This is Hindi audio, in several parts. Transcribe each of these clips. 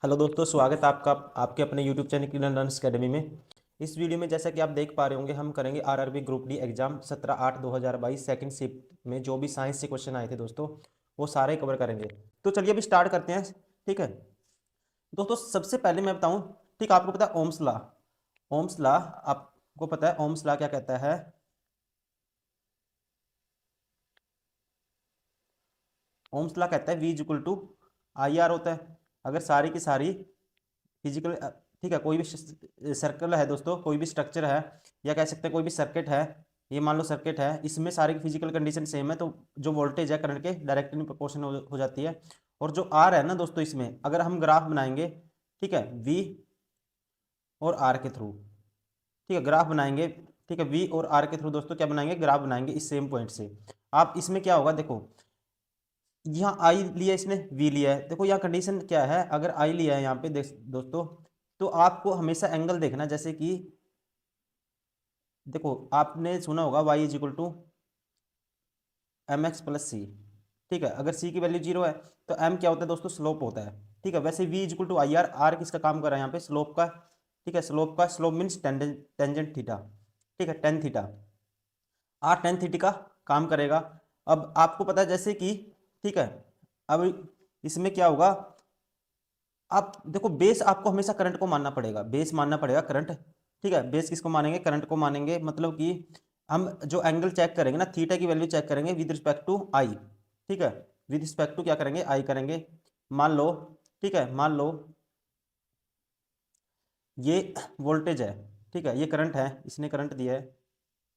हेलो दोस्तों, स्वागत है आपका आपके अपने यूट्यूब चैनल किरण रन्स अकेडमी में। इस वीडियो में जैसा कि आप देख पा रहे होंगे, हम करेंगे RRB group D exam 17/8/2022 second shift में जो भी साइंस से क्वेश्चन आए थे दोस्तों, वो सारे कवर करेंगे। तो चलिए अभी स्टार्ट करते हैं। ठीक है दोस्तों, सबसे पहले मैं बताऊं। ठीक, आपको पता है ओम्स लॉ। ओम्स लॉ आपको पता है ओम्स लॉ क्या कहता है? ओम्स लॉ कहता है V is equal to I R होता है। अगर सारी की सारी फिजिकल, ठीक है, कोई भी सर्कल है दोस्तों, कोई भी स्ट्रक्चर है, या कह सकते हैं कोई भी सर्किट है, ये मान लो सर्किट है, इसमें सारी की फिजिकल कंडीशन सेम है, तो जो वोल्टेज है करंट के डायरेक्टली प्रोपोर्शनल हो जाती है। और जो आर है ना दोस्तों, इसमें अगर हम ग्राफ बनाएंगे, ठीक है, वी और आर के थ्रू, ठीक है, ग्राफ बनाएंगे। ठीक है, वी और आर के थ्रू दोस्तों क्या बनाएंगे? ग्राफ बनाएंगे इस सेम पॉइंट से। आप इसमें क्या होगा देखो, यहाँ आई लिया इसने, वी लिया है। देखो यहाँ कंडीशन क्या है, अगर आई लिया है यहाँ पे दोस्तों, तो आपको हमेशा एंगल देखना। जैसे कि देखो, आपने सुना होगा Y is equal to M X plus C. ठीक है, अगर सी की वैल्यू जीरो है तो एम क्या होता है दोस्तों? स्लोप होता है। ठीक है, वैसे V is equal to I R, R किसका काम कर रहा है यहाँ पे? स्लोप का। ठीक है, स्लोप का, स्लोप मीन्स टेंजेंट थीटा। ठीक है, tan theta, R tan theta का काम करेगा। अब आपको पता है जैसे कि, ठीक है, अब इसमें क्या होगा, आप देखो बेस आपको हमेशा करंट को मानना पड़ेगा, बेस मानना पड़ेगा करंट। ठीक है, बेस किसको मानेंगे? करंट को मानेंगे। मतलब कि हम जो एंगल चेक करेंगे ना, थीटा की वैल्यू चेक करेंगे विद रिस्पेक्ट टू आई। ठीक है, विद रिस्पेक्ट टू क्या करेंगे? आई करेंगे। मान लो, ठीक है, मान लो ये वोल्टेज है, ठीक है, ये करंट है, इसने करंट दिया है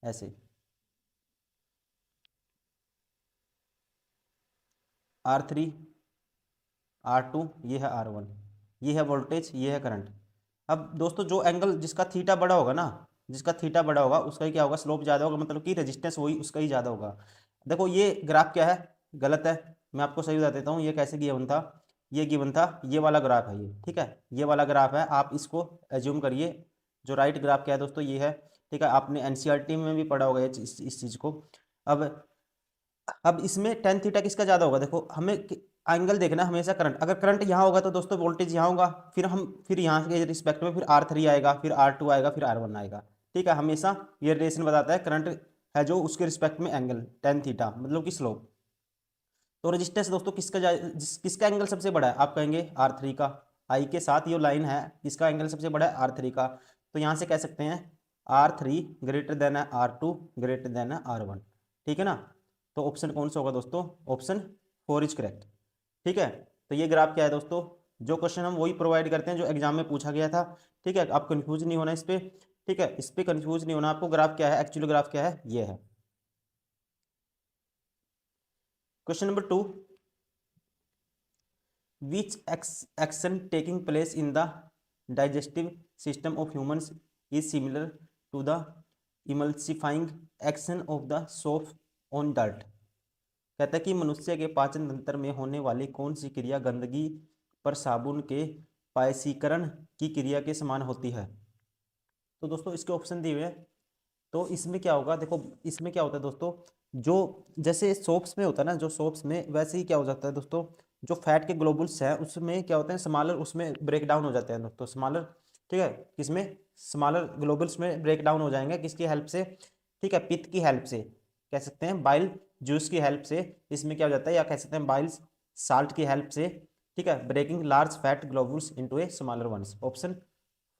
ऐसे, R3 R2, ये है R1, ये है वोल्टेज, ये है करंट। अब दोस्तों जो एंगल जिसका थीटा बड़ा होगा ना, जिसका थीटा बड़ा होगा उसका ही क्या होगा? स्लोप ज़्यादा होगा, मतलब कि रेजिस्टेंस वही उसका ही ज़्यादा होगा। देखो ये ग्राफ क्या है? गलत है। मैं आपको सही बता देता हूँ, ये कैसे गिवन था। ये गिवन था, ये वाला ग्राफ है ये। ठीक है, ये वाला ग्राफ है, आप इसको एज्यूम करिए। जो राइट ग्राफ क्या है दोस्तों? ये है। ठीक है, आपने एनसीईआरटी में भी पढ़ा होगा इस चीज़ को। अब अब इसमें टेन थीटा किसका ज़्यादा होगा? देखो हमें एंगल देखना है हमेशा करंट। अगर करंट यहाँ होगा तो दोस्तों वोल्टेज यहाँ होगा, फिर यहाँ के रिस्पेक्ट में फिर R3 आएगा, फिर R2 आएगा, फिर R1 आएगा। ठीक है, हमेशा ये रिलेशन बताता है करंट है जो उसके रिस्पेक्ट में एंगल टेन थीटा, मतलब कि स्लोप। तो रेजिस्टेंस दोस्तों किसका एंगल सबसे बड़ा है? आप कहेंगे R3 का। आई के साथ ये लाइन है, किसका एंगल सबसे बड़ा है? R3 का। तो यहाँ से कह सकते हैं R3 ग्रेटर देन है R2 ग्रेटर देन है R1। ठीक है ना? तो ऑप्शन कौन सा होगा दोस्तों? Option 4 is correct. ठीक है, तो ये ग्राफ क्या है दोस्तों? जो क्वेश्चन हम वही प्रोवाइड करते हैं जो एग्जाम में पूछा गया था। ठीक है, आप कंफ्यूज नहीं होना इस पे। ठीक है, इस पे कंफ्यूज नहीं होना आपको। ग्राफ क्या है, एक्चुअली ग्राफ क्या है? ये है। Question number 2, which action taking place in the digestive system of humans is similar to the emulsifying action of the soap on dirt? कहता है कि मनुष्य के पाचन तंत्र में होने वाली कौन सी क्रिया गंदगी पर साबुन के पायसीकरण की क्रिया के समान होती है? तो दोस्तों इसके ऑप्शन दिए हुए हैं। तो इसमें क्या होगा, देखो इसमें क्या होता है दोस्तों, जो जैसे सोप्स में होता है ना, जो सोप्स में वैसे ही क्या हो जाता है दोस्तों, जो फैट के ग्लोबुल्स हैं उसमें क्या होते हैं? स्मॉलर, उसमें ब्रेक डाउन हो जाते हैं दोस्तों, स्मॉलर। ठीक है, किसमें? स्मॉलर ग्लोबुल्स में ब्रेक डाउन हो जाएंगे, किसकी हेल्प से? ठीक है, पित्त की हेल्प से, कह सकते हैं बाइल जूस की हेल्प से। इसमें क्या हो जाता है, या कह सकते हैं बाइल साल्ट की हेल्प से। ठीक है, breaking large fat globules into a smaller ones. Option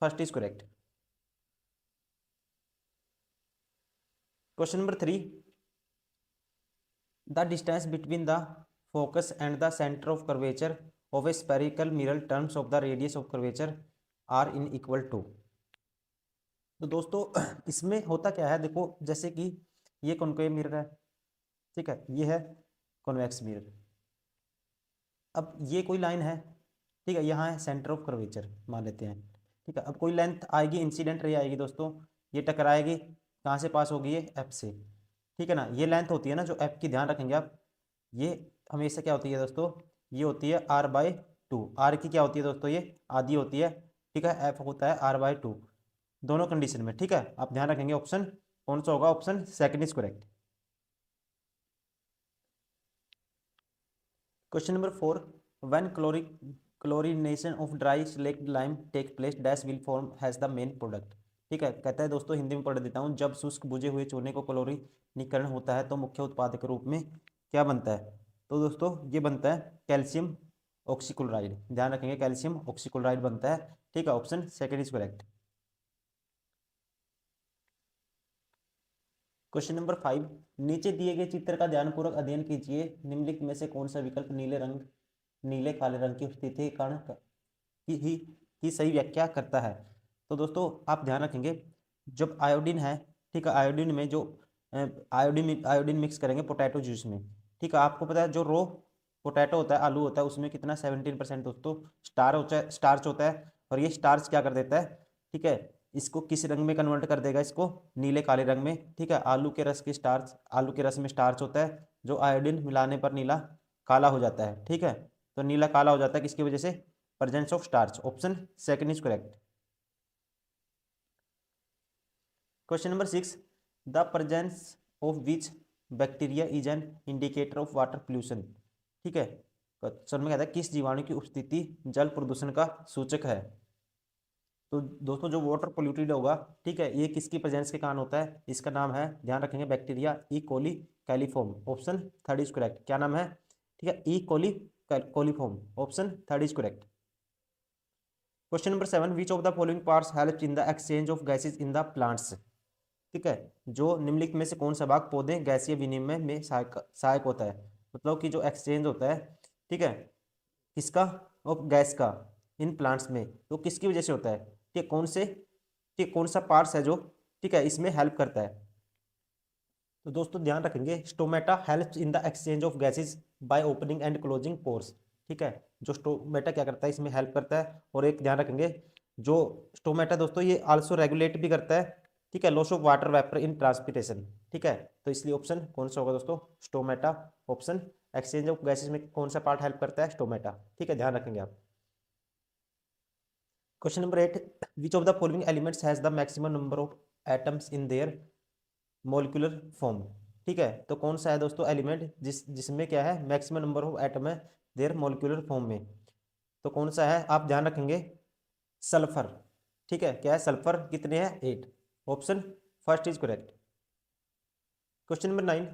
first is correct. Question number 3, the distance between the focus and the center of curvature of a spherical mirror terms of the radius of curvature are in equal to। तो दोस्तों इसमें होता क्या है, देखो जैसे कि ये कॉन्केव मिरर है, ठीक है, ये है कॉन्वेक्स मिरर। अब ये कोई लाइन है, ठीक है, यहाँ है सेंटर ऑफ कर्वेचर मान लेते हैं। ठीक है, अब कोई लेंथ आएगी, इंसिडेंट रे आएगी दोस्तों, ये टकराएगी, कहाँ से पास होगी? ये एफ से। ठीक है ना, ये लेंथ होती है ना जो एफ की, ध्यान रखेंगे आप। ये हमेशा क्या होती है दोस्तों? ये होती है R/2। आर की क्या होती है दोस्तों? ये आधी होती है। ठीक है, एफ होता है R/2 दोनों कंडीशन में। ठीक है, आप ध्यान रखेंगे। ऑप्शन कौन सा होगा? Option second is correct. Question number 4, when chlorination of dry slaked lime take place dash will form has the main product. ठीक है, कहता है दोस्तों, हिंदी में पढ़ देता हूँ, जब शुष्क बुझे हुए चूने को क्लोरीनीकरण होता है तो मुख्य उत्पाद के रूप में क्या बनता है? तो दोस्तों ये बनता है कैल्शियम ऑक्सीक्लोराइड। ध्यान रखेंगे, कैल्शियम ऑक्सीक्लोराइड बनता है। ठीक है, option second is correct. Question number 5, नीचे दिए गए चित्र का ध्यानपूर्वक अध्ययन कीजिए। निम्नलिखित में से कौन सा विकल्प नीले काले रंग की उपस्थिति के कारण की सही व्याख्या करता है? तो दोस्तों आप ध्यान रखेंगे, जब आयोडीन है, ठीक है, आयोडीन में जो आयोडीन मिक्स करेंगे पोटैटो जूस में। ठीक है, आपको पता है जो रो पोटैटो होता है, आलू होता है, उसमें कितना 17% दोस्तों स्टार्च होता है। और ये स्टार्च क्या कर देता है, ठीक है, इसको किस रंग में कन्वर्ट कर देगा? इसको नीले काले रंग में। ठीक है, आलू के रस में स्टार्च होता है, जो आयोडीन मिलाने पर नीला काला हो जाता है। ठीक है, तो नीला काला हो जाता है किसकी वजह से? Presence of starch. Option second is correct. Question number 6, the presence of which bacteria is an indicator of water pollution. ठीक है, क्वेश्चन में कहता है किस जीवाणु की उपस्थिति जल प्रदूषण का सूचक है? तो दोस्तों जो वाटर पोल्यूटेड होगा, ठीक है, ये किसकी प्रेजेंस के कारण होता है? इसका नाम है, ध्यान रखेंगे, bacteria E coli coliform. Option third is correct. क्या नाम है? ठीक है, E coli coliform. Option third is correct. Question number 7, which of the following parts help in the exchange of gases in the plants. ठीक है, जो निम्नलिखित में से कौन सा भाग पौधे गैसीय विनिमय में सहायक होता है? मतलब कि जो एक्सचेंज होता है, ठीक है, किसका? ऑफ गैस का इन प्लांट्स में, तो किसकी वजह से होता है? ठीक, कौन सा पार्ट्स है जो, ठीक है, इसमें हेल्प करता है? तो दोस्तों ध्यान रखेंगे, stomata helps in the exchange of gases by opening and closing pores. ठीक है, जो स्टोमेटा क्या करता है, इसमें हेल्प करता है। और एक ध्यान रखेंगे, जो स्टोमेटा दोस्तों ये आल्सो रेगुलेट भी करता है, ठीक है, loss of water vapour in transpiration. ठीक है, तो इसलिए ऑप्शन कौन सा होगा दोस्तों? Stomata. Option, exchange of gases में कौन सा पार्ट हेल्प करता है? स्टोमेटा। ठीक है, ध्यान रखेंगे आप। Question number 8, which of the following elements has the maximum number of atoms in their molecular form. ठीक है, तो कौन सा है दोस्तों एलिमेंट जिसमें क्या है, मैक्सिमम नंबर ऑफ एटम है देयर मोलिकुलर फॉर्म में? तो कौन सा है? आप ध्यान रखेंगे, सल्फर। ठीक है, क्या है? सल्फर। कितने हैं? 8। Option first is correct. Question number 9,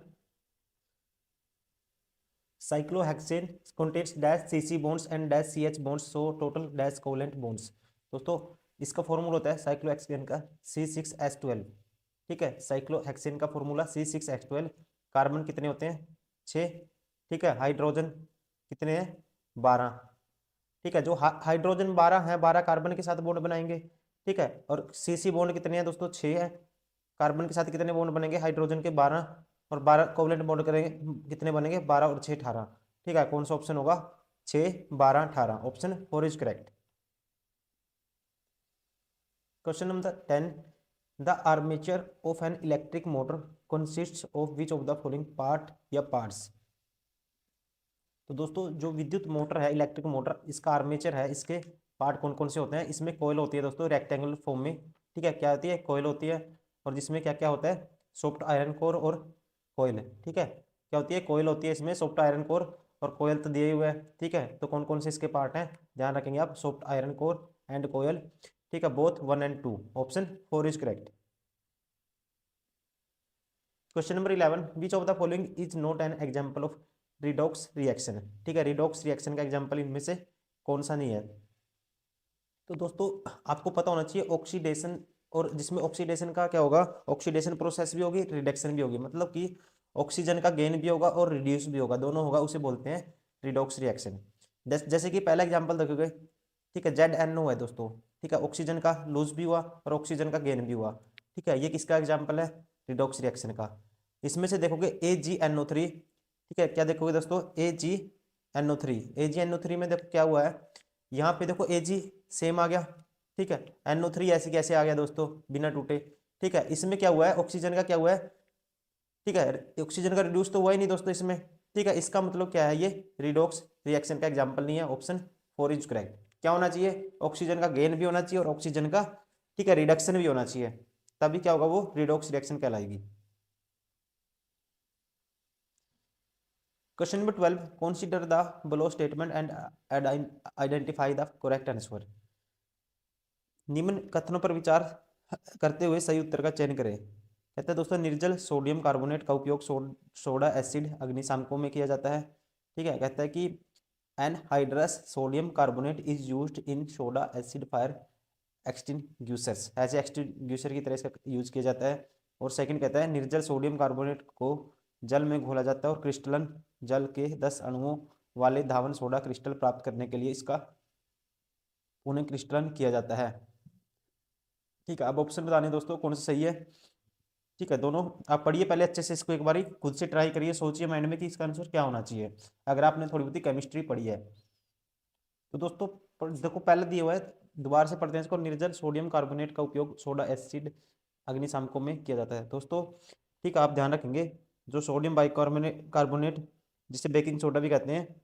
cyclohexane contains dash CC bonds and dash CH bonds, so total dash covalent bonds। दोस्तों इसका फॉर्मूला होता है साइक्लोहेक्सेन का C6H12। ठीक है, साइक्लोहेक्सेन का फॉर्मूला C6H12। कार्बन कितने होते हैं? 6। ठीक है, हाइड्रोजन कितने हैं? 12। ठीक है, जो हाइड्रोजन 12 है, 12 कार्बन के साथ बॉन्ड बनाएंगे। ठीक है, और CC बॉन्ड कितने हैं दोस्तों? 6 है। कार्बन के साथ कितने बॉन्ड बनेंगे? हाइड्रोजन के 12, और 12 कोवलेंट बॉन्ड करेंगे, कितने बनेंगे? 12 और 6 18। ठीक है, कौन सा ऑप्शन होगा? 6 12 18। Option four is correct. Question number 10, the armature of an electric motor consists of which of the following part या पार्ट्स। तो दोस्तों जो विद्युत मोटर है, इलेक्ट्रिक मोटर, इसका आर्मेचर है, इसके पार्ट कौन कौन से होते हैं? इसमें कोयल होती है दोस्तों, रेक्टेंगुलर फॉर्म में। ठीक है, क्या होती है? कोयल होती है। और जिसमें क्या क्या होता है? सॉफ्ट आयरन कोर और कोयल। ठीक है, क्या होती है? कोयल होती है इसमें, सॉफ्ट आयरन कोर और कोयल तो दिए हुए हैं। ठीक है, तो कौन कौन से इसके पार्ट हैं? ध्यान रखेंगे आप, सॉफ्ट आयरन कोर एंड कोयल। ठीक है, both 1 and 2। Option four is correct. Question number 11, which of the following is not an example of redox reaction. ठीक है, रिडॉक्स रिएक्शन का एग्जाम्पल इनमें से कौन सा नहीं है? तो दोस्तों आपको पता होना चाहिए, ऑक्सीडेशन, और जिसमें ऑक्सीडेशन का क्या होगा? ऑक्सीडेशन प्रोसेस भी होगी, रिडक्शन भी होगी। मतलब कि ऑक्सीजन का गेन भी होगा और रिड्यूस भी होगा, दोनों होगा, उसे बोलते हैं रिडॉक्स रिएक्शन। जैसे कि पहला एग्जाम्पल देखोगे, ठीक है, ZNO है दोस्तों। ठीक है, ऑक्सीजन का लूज भी हुआ और ऑक्सीजन का गेन भी हुआ। ठीक है, ये किसका एग्जाम्पल है? रिडॉक्स रिएक्शन का। इसमें से देखोगे AgNO3। ठीक है, क्या देखोगे दोस्तों? AgNO3 में देखो क्या हुआ है, यहाँ पे देखो Ag सेम आ गया। ठीक है, NO3 ऐसे कैसे आ गया दोस्तों, बिना टूटे? ठीक है, इसमें क्या हुआ है? ऑक्सीजन का क्या हुआ है? ठीक है, ऑक्सीजन का रिड्यूस तो हुआ ही नहीं दोस्तों इसमें। ठीक है, इसका मतलब क्या है? ये रिडॉक्स रिएक्शन का एग्जाम्पल नहीं है। Option four is correct. क्या होना चाहिए? ऑक्सीजन का गेन भी होना चाहिए और ऑक्सीजन का, ठीक है, रिडक्शन भी होना चाहिए, तभी क्या होगा? वो रिडॉक्स रिएक्शन कहलाएगी। Question number 12, consider the below statement and identify the correct answer. निम्न कथनों पर विचार करते हुए सही उत्तर का चयन करें। कहते हैं दोस्तों, निर्जल सोडियम कार्बोनेट का उपयोग सोडा एसिड अग्निशामकों में किया जाता है। ठीक है, कहता है कि anhydrous sodium carbonate is used in soda acid fire extinguishers, ऐसे एक्सटिंग्यूशर की तरह इसका यूज किया जाता है। और सेकंड कहता है, निर्जल सोडियम कार्बोनेट को जल में घोला जाता है और क्रिस्टलन जल के 10 अणुओं वाले धावन सोडा क्रिस्टल प्राप्त करने के लिए इसका पुनः क्रिस्टलन किया जाता है। ठीक है, अब ऑप्शन बताने दोस्तों कौन सा सही है। ठीक है, दोनों आप पढ़िए पहले अच्छे से, इसको एक बार खुद से ट्राई करिए, सोचिए माइंड में कि इसका आंसर क्या होना चाहिए, अगर आपने थोड़ी बहुत केमिस्ट्री पढ़ी है तो। दोस्तों देखो पहले दिया हुआ है, दोबारा से पढ़ते हैं इसको। निर्जल सोडियम कार्बोनेट का उपयोग सोडा एसिड अग्निशामकों में किया जाता है दोस्तों। ठीक है, आप ध्यान रखेंगे, जो सोडियम बाइकार्बोनेट कार्बोनेट जिसे बेकिंग सोडा भी कहते हैं,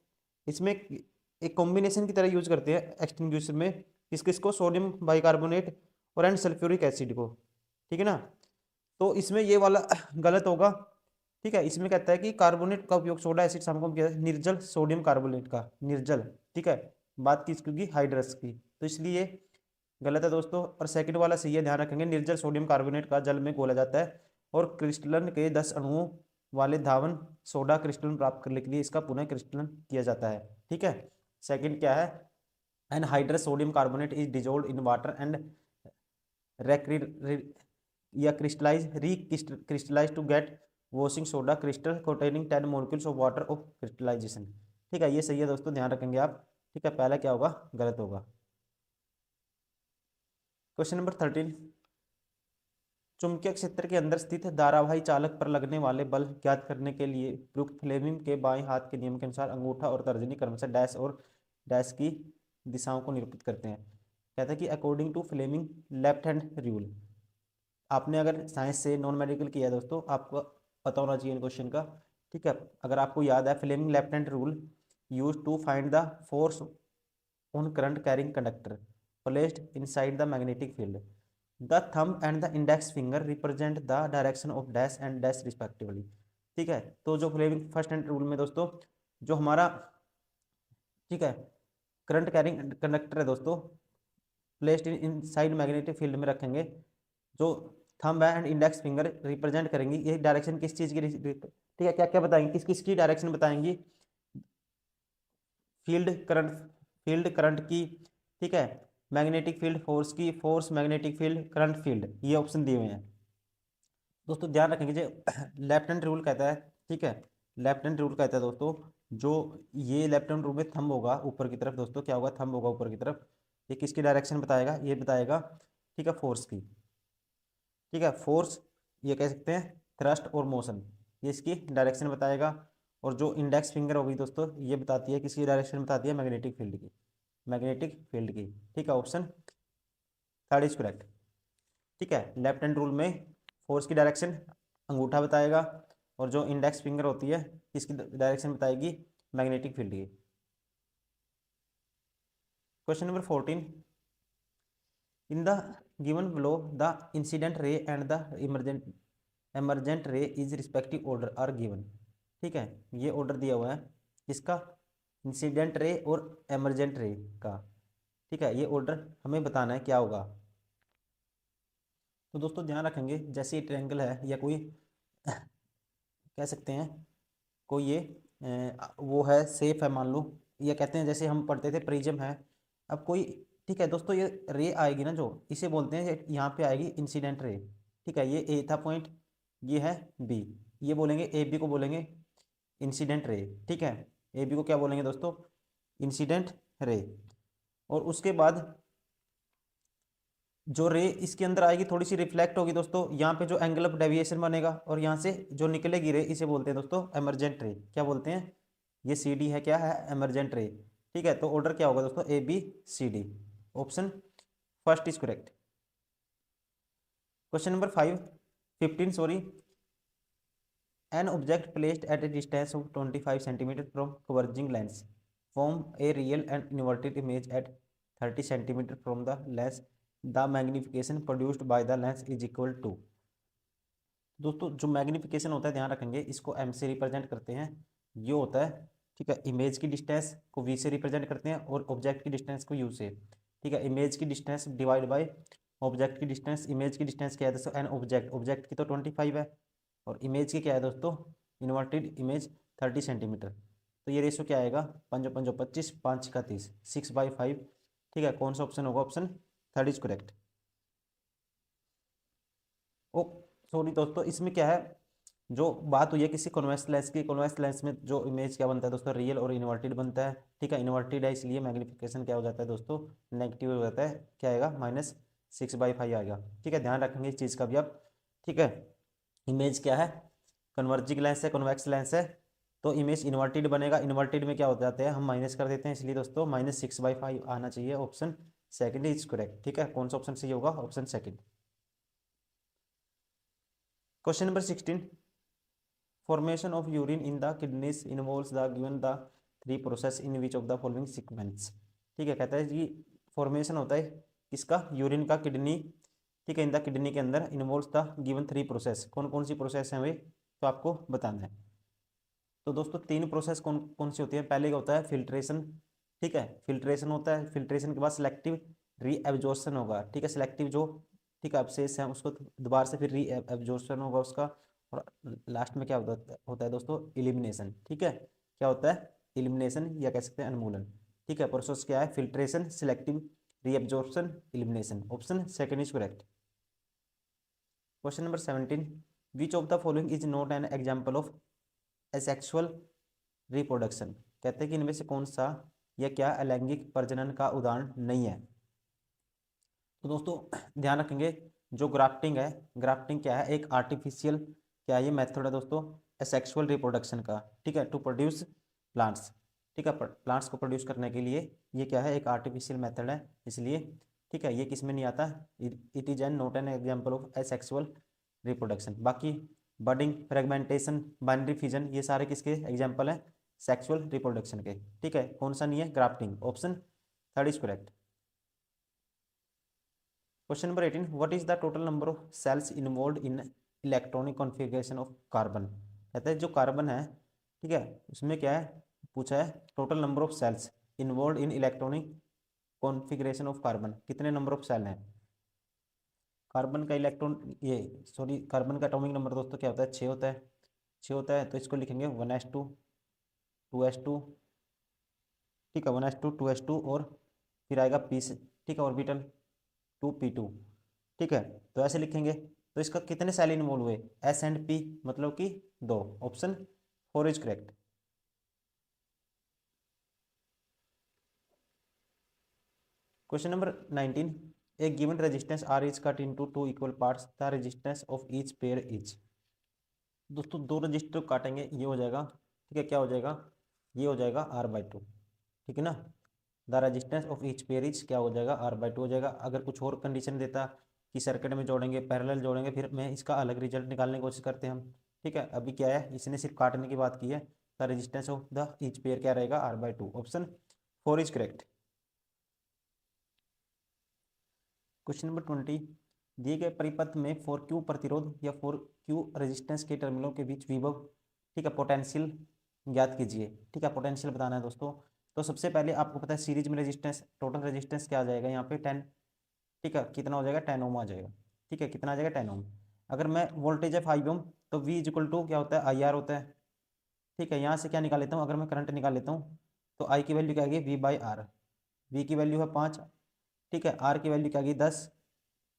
इसमें एक कॉम्बिनेशन की तरह यूज करते हैं एक्सटिंग्विशर में, किस किस को, सोडियम बाइकार्बोनेट और एंड सल्फ्यूरिक एसिड को। ठीक है ना, तो इसमें ये वाला गलत होगा। ठीक है, इसमें कहता है कि कार्बोनेट का उपयोग सोडा एसिड शामकों में किया जाता है, निर्जल सोडियम कार्बोनेट का, निर्जल। ठीक है, बात किसकी होगी, हाइड्रस की, तो इसलिए गलत है दोस्तों। और सेकंड वाला सही है, ध्यान रखेंगे, निर्जल सोडियम कार्बोनेट का जल में घोला जाता है और क्रिस्टलन के 10 अणुओं वाले धावन सोडा क्रिस्टलन प्राप्त करने के लिए इसका पुनः क्रिस्टलन किया जाता है। ठीक है, सेकंड क्या है, anhydrous sodium carbonate is dissolve in water and या crystallise to get washing soda crystal containing 10 molecules of water of crystallisation. ठीक है, ये सही है दोस्तों, ध्यान रखेंगे आप। ठीक है, पहला क्या होगा, गलत होगा। क्वेश्चन नंबर 13, चुंबकीय क्षेत्र के अंदर स्थित धारावाही चालक पर लगने वाले बल ज्ञात करने के लिए प्रयुक्त फ्लेमिंग के बाएं हाथ के नियम के अनुसार अंगूठा और तर्जनी क्रमशः डैश और डैश की दिशाओं को निरूपित करते हैं। कहता है कि according to Fleming left hand rule. आपने अगर साइंस से नॉन मेडिकल किया है दोस्तों, आपको पता होना चाहिए इन क्वेश्चन का। ठीक है, अगर आपको याद है, Fleming left hand rule use to find the force on current carrying conductor placed inside the magnetic field. The thumb and the index finger represent the direction of dash and dash respectively. ठीक है, तो जो फ्लेमिंग फर्स्ट हैंड रूल में दोस्तों, जो हमारा, ठीक है, करंट कैरिंग कंडक्टर है दोस्तों, placed in side magnetic field में रखेंगे, जो thumb and index finger represent करेंगी, ये डायरेक्शन किस चीज़ की, ठीक है, क्या क्या बताएंगे, किस किस की डायरेक्शन बताएंगी, फील्ड करंट की। ठीक है, मैग्नेटिक फील्ड फोर्स की, force magnetic field current field, ये ऑप्शन दिए हुए हैं दोस्तों। ध्यान रखेंगे जो लेफ्ट हैंड रूल कहता है, ठीक है, लेफ्ट हैंड रूल कहता है दोस्तों, जो ये लेफ्ट हैंड रूल में थंब होगा ऊपर की तरफ दोस्तों, क्या होगा, थंब होगा ऊपर की तरफ, ये किसकी डायरेक्शन बताएगा, ये बताएगा, ठीक है, फोर्स की। ठीक है, फोर्स ये कह सकते हैं, थ्रस्ट और मोशन, ये इसकी डायरेक्शन बताएगा। और जो इंडेक्स फिंगर होगी दोस्तों, ये बताती है, किसकी डायरेक्शन बताती है, मैग्नेटिक फील्ड की, मैग्नेटिक फील्ड की। ठीक है, ऑप्शन थर्ड इज करेक्ट। ठीक है, लेफ्ट हैंड रूल में फोर्स की डायरेक्शन अंगूठा बताएगा, और जो इंडेक्स फिंगर होती है किसकी डायरेक्शन बताएगी, मैग्नेटिक फील्ड की। Question number 14, in the given below the incident ray and the emergent ray is respective order are given. ठीक है, ये ऑर्डर दिया हुआ है किसका, इंसिडेंट रे और एमरजेंट रे का। ठीक है, ये ऑर्डर हमें बताना है क्या होगा। तो दोस्तों ध्यान रखेंगे, जैसे ये ट्रायंगल है या कोई कह सकते हैं, कोई ये वो है, सेफ है मान लो, या कहते हैं जैसे हम पढ़ते थे प्रिज्म है। अब कोई, ठीक है दोस्तों, ये रे आएगी ना, जो इसे बोलते हैं, यहाँ पे आएगी इंसिडेंट रे। ठीक है, ये ए था पॉइंट, ये है बी, ये बोलेंगे ए बी को बोलेंगे इंसिडेंट रे। ठीक है, ए बी को क्या बोलेंगे दोस्तों, इंसिडेंट रे। और उसके बाद जो रे इसके अंदर आएगी थोड़ी सी रिफ्लेक्ट होगी दोस्तों, यहाँ पे जो एंगल ऑफ डेविएशन बनेगा, और यहाँ से जो निकलेगी रे, इसे बोलते हैं दोस्तों एमरजेंट रे। क्या बोलते हैं, ये सी डी है, क्या है, एमरजेंट रे। ठीक है, तो ऑर्डर क्या होगा दोस्तों, A B C D, option first is correct. Question number 15 sorry, an object placed at a distance of 25 centimetre from converging lens form a real and inverted image at 30 centimetre from the lens, the magnification produced by the lens is equal to. दोस्तों जो मैग्निफिकेशन होता है, ध्यान रखेंगे, इसको एम से रिप्रेजेंट करते हैं, ये होता है, ठीक है। इमेज की डिस्टेंस को वी से रिप्रेजेंट करते हैं और ऑब्जेक्ट की डिस्टेंस को यू से, ठीक है। इमेज की डिस्टेंस डिवाइड बाय ऑब्जेक्ट की डिस्टेंस। इमेज की डिस्टेंस क्या है दोस्तों, एन ऑब्जेक्ट, ऑब्जेक्ट की तो 25 है और इमेज की क्या है दोस्तों, इन्वर्टेड इमेज 30 सेंटीमीटर। तो ये रेशो क्या आएगा, 5 5 25, 5 का 30, 6/5, ठीक है। कौन सा ऑप्शन होगा, option third is correct. Oh sorry दोस्तों, इसमें क्या है, जो बात हुई है किसी कॉन्वेक्स लेंस की, कॉन्वेक्स लेंस में जो इमेज क्या बनता है दोस्तों, रियल और इन्वर्टेड बनता है, ठीक है। इन्वर्टेड है इसलिए मैग्निफिकेशन क्या हो जाता है दोस्तों, नेगेटिव हो जाता है, क्या आएगा, -6/5 आएगा, ठीक है। ध्यान रखेंगे इस चीज़ का भी आप, ठीक है। इमेज क्या है, कन्वर्जिंग लेंस है, कॉन्वेक्स लेंस है, तो इमेज इन्वर्टेड बनेगा। इन्वर्टेड में क्या हो जाते हैं, हम माइनस कर देते हैं, इसलिए दोस्तों -6/5 आना चाहिए, ऑप्शन सेकंड इज करेक्ट, ठीक है। कौन सा ऑप्शन सही होगा, option second. Question number 16, formation of urine in the kidneys involves the given the three process in which of the following sequence, ठीक है। कहता है कि फॉर्मेशन होता है किसका, यूरिन का किडनी, ठीक है, इन द किडनी के अंदर, इन्वॉल्व्स द गिवन 3 प्रोसेस, कौन कौन सी प्रोसेस हैं वे, तो आपको बताना है। तो दोस्तों 3 प्रोसेस कौन कौन सी होती है, पहले का होता है फिल्ट्रेशन, ठीक है। फिल्ट्रेशन होता है, फिल्ट्रेशन के बाद सिलेक्टिव रीएब्जॉर्प्शन होगा, ठीक है। सिलेक्टिव जो, ठीक है, अवशेष है उसको दोबारा से फिर रीएब्जॉर्प्शन होगा उसका, और लास्ट में क्या होता है दोस्तों, इलिमिनेशन, ठीक है। क्या होता है, इलिमिनेशन या कह सकते हैं उन्मूलन, ठीक है। प्रोसेस क्या है, filtration, selective reabsorption, elimination, option second is correct. Question number 17, which of the following is not an example of asexual reproduction, कहते हैं कि इनमें से कौन सा या क्या अलैंगिक प्रजनन का उदाहरण नहीं है। तो दोस्तों ध्यान रखेंगे, जो ग्राफ्टिंग है, ग्राफ्टिंग क्या है, एक आर्टिफिशियल क्या है, ये मेथड है दोस्तों एसेक्सुअल रिप्रोडक्शन का, ठीक है, टू प्रोड्यूस प्लांट्स, ठीक है। प्लांट्स को प्रोड्यूस करने के लिए ये क्या है, एक आर्टिफिशियल मेथड है, इसलिए, ठीक है, ये किस में नहीं आता, it is an not an example of asexual reproduction. बाकी बडिंग, फ्रेगमेंटेशन, बाइनरी फिजन, ये सारे किसके एग्जाम्पल हैं, सेक्सुअल रिप्रोडक्शन के, ठीक है। कौन सा नहीं है, grafting, option third is correct. Question number 18, what is the total number of shells involve in electronic configuration of carbon, कहते हैं जो कार्बन है, ठीक है, उसमें क्या है, पूछा है total number of shells involve in electronic configuration of carbon, कितने नंबर ऑफ सेल हैं। कार्बन का इलेक्ट्रॉन, ये सॉरी, कार्बन का एटॉमिक नंबर दोस्तों क्या होता है, 6 होता है, 6 होता है, तो इसको लिखेंगे 1s2 2s2, ठीक है, 1s2 2s2 और फिर आएगा पी से, ठीक है, ऑर्बिटल 2p2, ठीक है। तो ऐसे लिखेंगे, तो इसका कितने सेल इन्वॉल्व हुए, एस एंड पी, मतलब कि 2, option four is correct. Question number 19, एक given resistance R is cut into two equal parts, the resistance of each pair is, दोस्तों दो रजिस्टर काटेंगे, ये हो जाएगा, ठीक है, क्या हो जाएगा, ये हो जाएगा R/2, ठीक है ना। The resistance of each pair is क्या हो जाएगा, R/2 हो जाएगा। अगर कुछ और कंडीशन देता कि सर्किट में जोड़ेंगे, पैरेलल जोड़ेंगे, फिर मैं इसका अलग रिजल्ट निकालने की कोशिश करते हैं हम, ठीक है। अभी क्या है, इसने सिर्फ काटने की बात की है, the resistance of the each pair क्या रहेगा, R/2, option four is correct. Question number 20, दिए गए परिपथ में फॉर क्यू प्रतिरोध या फॉर क्यू रेजिस्टेंस के टर्मिनलों के बीच विभव, ठीक है, पोटेंशियल ज्ञात कीजिए, ठीक है, पोटेंशियल बताना है दोस्तों। तो सबसे पहले आपको पता है सीरीज में रेजिस्टेंस, टोटल रेजिस्टेंस क्या आ जाएगा यहाँ पे 10, ठीक है, कितना हो जाएगा, 10 ओम आ जाएगा, ठीक है, कितना आ जाएगा, 10 ओम। अगर मैं वोल्टेज है 5 ओम, तो V इक्वल टू क्या होता है, IR होता है, ठीक है। यहाँ से क्या निकाल लेता हूँ, अगर मैं करंट निकाल लेता हूँ, तो I की वैल्यू क्या आएगी, V/R, V की वैल्यू है 5, ठीक है, R की वैल्यू क्या आएगी 10,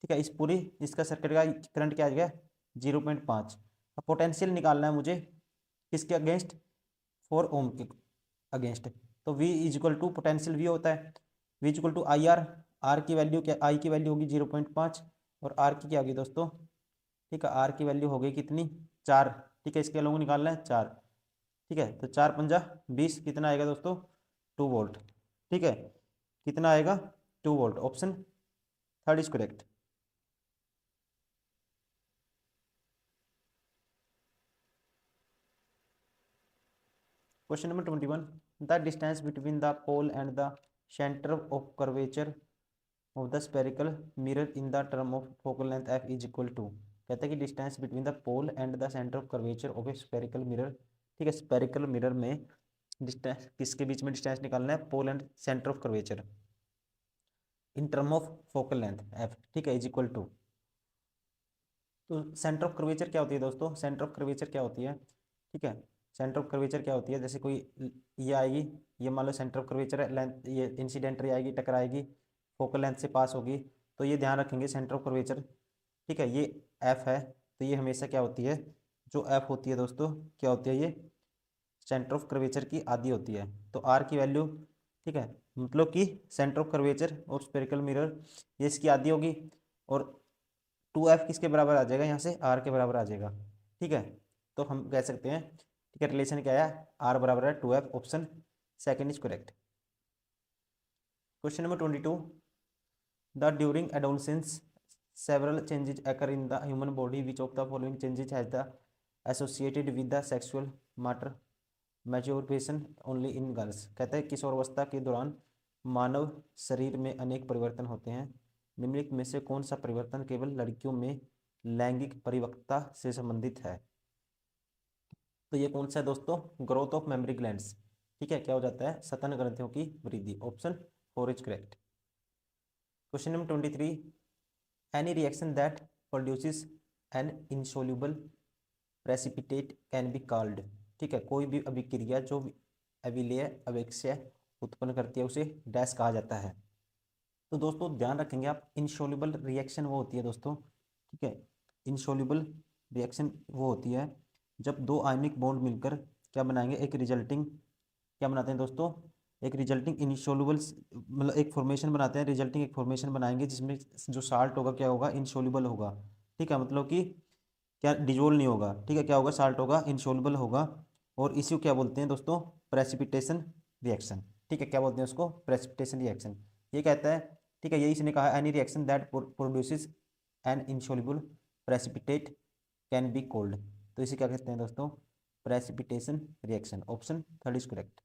ठीक है। इस पूरी इसका सर्किट का करंट क्या आ गया, 0.5। अब पोटेंशियल निकालना है मुझे किसके अगेंस्ट, 4 ओम के अगेंस्ट। तो V equal to potential V होता है V equal to IR, R की वैल्यू क्या, I की वैल्यू होगी 0.5 और R की क्या होगी दोस्तों, ठीक है, R की वैल्यू हो गई कितनी, 4, ठीक है, इसके लोग निकालना है 4, ठीक है। तो 4 पंजा 20, कितना आएगा दोस्तों, 2 वोल्ट, ठीक है, कितना आएगा, 2 volt, option third is correct. Question number 21, the distance between the pole and the centre of curvature of the spherical mirror in the term of focal length f is equal to, कहता है कि distance between the pole and the centre of curvature of a spherical mirror, ठीक है, स्पेरिकल मिरर में डिस्टेंस किसके बीच में डिस्टेंस निकालना है, pole and centre of curvature in term of focal length F, ठीक है, इज इक्वल टू। तो सेंटर ऑफ कर्वेचर क्या होती है दोस्तों, सेंटर ऑफ कर्वेचर क्या होती है, ठीक है, सेंटर ऑफ कर्वेचर क्या होती है, जैसे कोई ये आएगी, ये मान लो सेंटर ऑफ कर्वेचर है, लेंथ ये इंसिडेंट रे आएगी, टकराएगी, फोकल लेंथ से पास होगी, तो ये ध्यान रखेंगे सेंटर ऑफ कर्वेचर, ठीक है, ये एफ है, तो ये हमेशा क्या होती है, जो एफ होती है दोस्तों क्या होती है, ये सेंटर ऑफ कर्वेचर की आधी होती है। तो आर की वैल्यू, ठीक है, मतलब कि सेंटर ऑफ कर्वेचर और स्पेरिकल मिरर ये इसकी आधी होगी, और 2f किसके बराबर आ जाएगा, यहाँ से आर के बराबर आ जाएगा, ठीक है। तो हम कह सकते हैं, ठीक है, रिलेशन क्या है, आर बराबर है 2f, option second is correct. Question number 22, the during adolescence several changes occur in the human body, which of the following changes has the associated with the sexual matter maturation only in girls. कहता है किशोर अवस्था के दौरान मानव शरीर में अनेक परिवर्तन होते हैं, निम्नलिखित में से कौन सा परिवर्तन केवल लड़कियों में लैंगिक परिपक्वता से संबंधित है। तो ये कौन सा है दोस्तों, ग्रोथ ऑफ मेमोरी ग्लैंड्स, ठीक है, क्या हो जाता है, सतन ग्रंथियों की वृद्धि, option 4 is correct. Question number 23, any reaction that produces an insoluble precipitate can be called, ठीक है, कोई भी अभिक्रिया जो अविलेय अवेक्ष्य उत्पन्न करती है उसे डैश कहा जाता है। तो दोस्तों ध्यान रखेंगे आप, इनसोल्यूबल रिएक्शन वो होती है दोस्तों, ठीक है, इनसोल्यूबल रिएक्शन वो होती है जब दो आयनिक बॉन्ड मिलकर क्या बनाएंगे, एक रिजल्टिंग क्या बनाते हैं दोस्तों, एक रिजल्टिंग इनसोल्यूबल, मतलब एक फॉर्मेशन बनाते हैं, रिजल्टिंग एक फॉर्मेशन बनाएंगे जिसमें जो साल्ट होगा क्या होगा, इनसोल्यूबल होगा, ठीक है, मतलब कि क्या डिजोल्व नहीं होगा, ठीक है, क्या होगा, साल्ट होगा, इनसोल्यूबल होगा, और इसी को क्या बोलते हैं दोस्तों, प्रेसिपिटेशन रिएक्शन, ठीक है, क्या बोलते हैं उसको, प्रेसिपिटेशन रिएक्शन। ये कहता है, ठीक है, ये इसने कहा any reaction that produces an insoluble precipitate can be called, तो इसे क्या कहते हैं दोस्तों, precipitation reaction, option third is correct.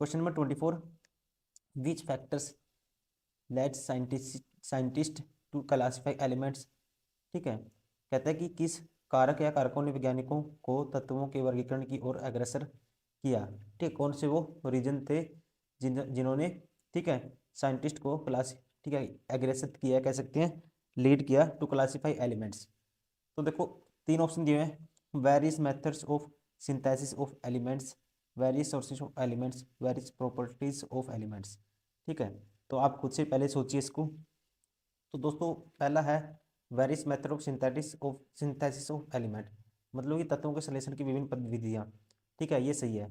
Question number 24, which factors let scientist to classify elements, ठीक है, कहता है कि किस कारक या कारकों ने वैज्ञानिकों को तत्वों के वर्गीकरण की ओर अग्रसर किया, ठीक, कौन से वो रीजन थे जिन्होंने, ठीक है, साइंटिस्ट को क्लास, ठीक है, अग्रसर किया, कह सकते हैं लीड किया टू क्लासिफाई एलिमेंट्स। तो देखो 3 ऑप्शन दिए हैं, various methods of synthesis of elements, various sources of elements, various properties of elements, ठीक है, तो आप खुद से पहले सोचिए इसको। तो दोस्तों पहला है various method of synthesis of element, मतलब कि तत्वों के संश्लेषण की विभिन्न विधियाँ, ठीक है, ये सही है।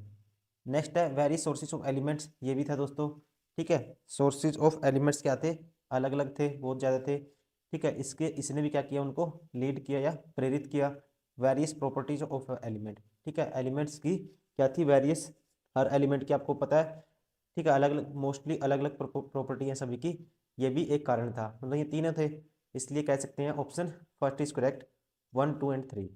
नेक्स्ट है वेरियस सोर्सेज ऑफ एलिमेंट्स, ये भी था दोस्तों, ठीक है, सोर्सेज ऑफ एलिमेंट्स क्या थे, अलग अलग थे, बहुत ज़्यादा थे, ठीक है, इसने भी क्या किया, उनको लीड किया या प्रेरित किया। वेरियस प्रॉपर्टीज ऑफ एलिमेंट, ठीक है, एलिमेंट्स की क्या थी, वेरियस, हर एलिमेंट की आपको पता है, ठीक है, अलग अलग मोस्टली अलग अलग प्रॉपर्टी है सभी की, ये भी एक कारण था, मतलब ये तीनों थे, इसलिए कह सकते हैं option first is correct 1 2 and 3।